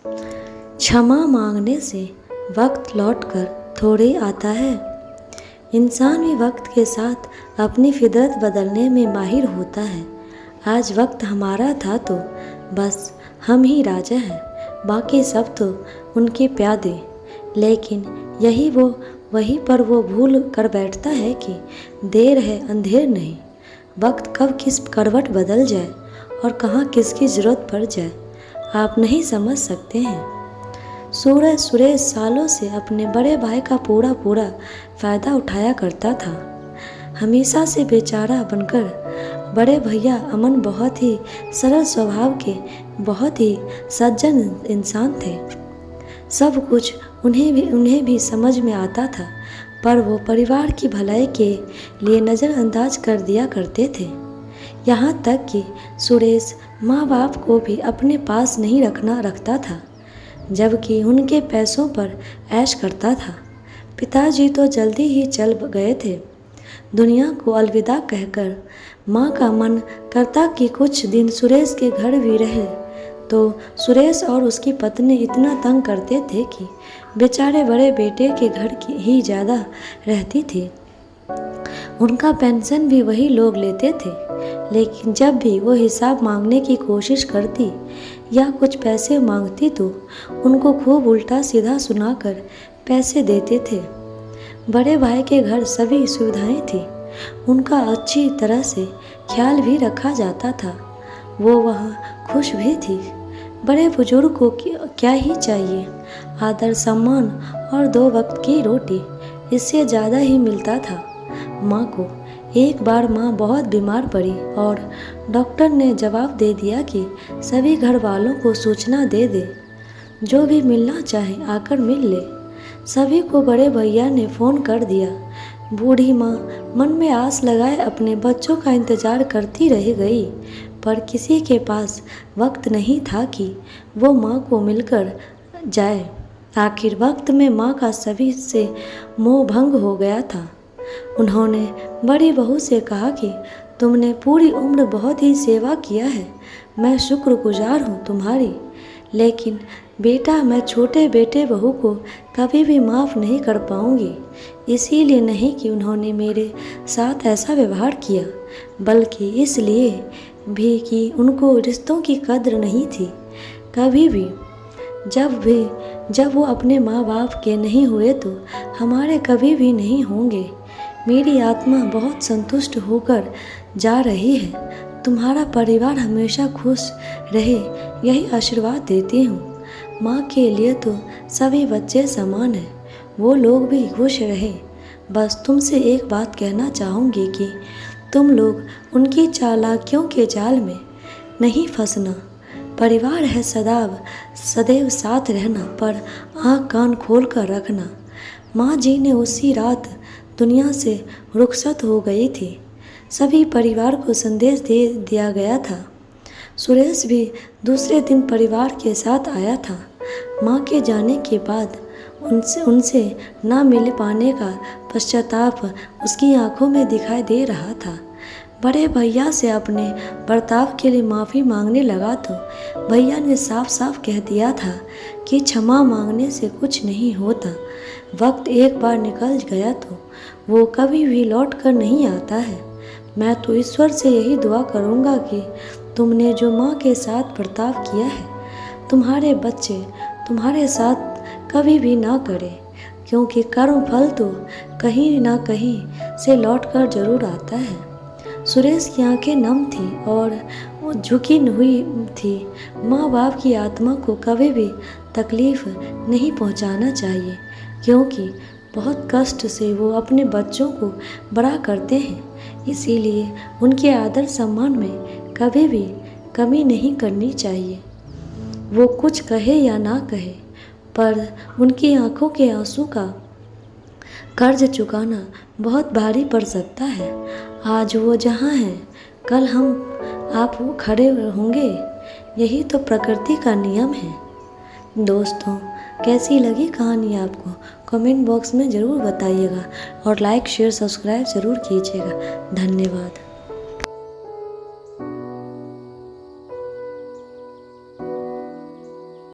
क्षमा मांगने से वक्त लौटकर थोड़े आता है। इंसान भी वक्त के साथ अपनी फितरत बदलने में माहिर होता है। आज वक्त हमारा था तो बस हम ही राजा हैं, बाकी सब तो उनके प्यादे। लेकिन वहीं पर वो भूल कर बैठता है कि देर है अंधेर नहीं। वक्त कब किस करवट बदल जाए और कहाँ किसकी ज़रूरत पड़ जाए आप नहीं समझ सकते हैं। सुरेश सालों से अपने बड़े भाई का पूरा फ़ायदा उठाया करता था। हमेशा से बेचारा बनकर बड़े भैया अमन बहुत ही सरल स्वभाव के, बहुत ही सज्जन इंसान थे। सब कुछ उन्हें भी समझ में आता था, पर वो परिवार की भलाई के लिए नज़रअंदाज कर दिया करते थे। यहाँ तक कि सुरेश माँ बाप को भी अपने पास नहीं रखता था, जबकि उनके पैसों पर ऐश करता था। पिताजी तो जल्दी ही चल गए थे। दुनिया को अलविदा कहकर माँ का मन करता कि कुछ दिन सुरेश के घर भी रहे, तो सुरेश और उसकी पत्नी इतना तंग करते थे कि बेचारे बड़े बेटे के घर की ही ज़्यादा रहती थी। उनका पेंशन भी वही लोग लेते थे, लेकिन जब भी वो हिसाब मांगने की कोशिश करती या कुछ पैसे मांगती तो उनको खूब उल्टा सीधा सुनाकर पैसे देते थे। बड़े भाई के घर सभी सुविधाएं थी, उनका अच्छी तरह से ख्याल भी रखा जाता था, वो वहाँ खुश भी थी। बड़े बुजुर्ग को क्या ही चाहिए, आदर सम्मान और 2 वक्त की रोटी, इससे ज़्यादा ही मिलता था। माँ को एक बार माँ बहुत बीमार पड़ी और डॉक्टर ने जवाब दे दिया कि सभी घर वालों को सूचना दे दे, जो भी मिलना चाहे आकर मिल ले। सभी को बड़े भैया ने फ़ोन कर दिया। बूढ़ी माँ मन में आस लगाए अपने बच्चों का इंतज़ार करती रह गई, पर किसी के पास वक्त नहीं था कि वो माँ को मिलकर जाए। आखिर वक्त में माँ का सभी से मोह भंग हो गया था। उन्होंने बड़ी बहू से कहा कि तुमने पूरी उम्र बहुत ही सेवा किया है, मैं शुक्रगुजार हूँ तुम्हारी, लेकिन बेटा मैं छोटे बेटे बहू को कभी भी माफ़ नहीं कर पाऊँगी। इसीलिए नहीं कि उन्होंने मेरे साथ ऐसा व्यवहार किया, बल्कि इसलिए भी कि उनको रिश्तों की कद्र नहीं थी। कभी भी जब वो अपने माँ बाप के नहीं हुए तो हमारे कभी भी नहीं होंगे। मेरी आत्मा बहुत संतुष्ट होकर जा रही है। तुम्हारा परिवार हमेशा खुश रहे, यही आशीर्वाद देती हूँ। माँ के लिए तो सभी बच्चे समान हैं, वो लोग भी खुश रहे। बस तुमसे एक बात कहना चाहूँगी कि तुम लोग उनकी चालाकियों के जाल में नहीं फंसना। परिवार है सदैव साथ रहना, पर आँख कान खोल कर रखना। माँ जी ने उसी रात दुनिया से रुखसत हो गई थी। सभी परिवार को संदेश दे दिया गया था। सुरेश भी दूसरे दिन परिवार के साथ आया था। माँ के जाने के बाद उनसे ना मिल पाने का पश्चाताप उसकी आंखों में दिखाई दे रहा था। बड़े भैया से अपने बर्ताव के लिए माफ़ी मांगने लगा तो भैया ने साफ साफ कह दिया था कि क्षमा मांगने से कुछ नहीं होता। वक्त एक बार निकल गया तो वो कभी भी लौट कर नहीं आता है। मैं तो ईश्वर से यही दुआ करूँगा कि तुमने जो माँ के साथ बर्ताव किया है, तुम्हारे बच्चे तुम्हारे साथ कभी भी ना करें, क्योंकि कर्म फल तो कहीं ना कहीं से लौट कर जरूर आता है। सुरेश की आंखें नम थी और वो झुकी हुई थी। माँ बाप की आत्मा को कभी भी तकलीफ़ नहीं पहुंचाना चाहिए, क्योंकि बहुत कष्ट से वो अपने बच्चों को बड़ा करते हैं। इसीलिए उनके आदर सम्मान में कभी भी कमी नहीं करनी चाहिए। वो कुछ कहे या ना कहे, पर उनकी आंखों के आंसू का कर्ज चुकाना बहुत भारी पड़ सकता है। आज वो जहाँ हैं, कल आप खड़े होंगे। यही तो प्रकृति का नियम है। दोस्तों, कैसी लगी कहानी आपको कमेंट बॉक्स में ज़रूर बताइएगा और लाइक शेयर सब्सक्राइब ज़रूर कीजिएगा। धन्यवाद।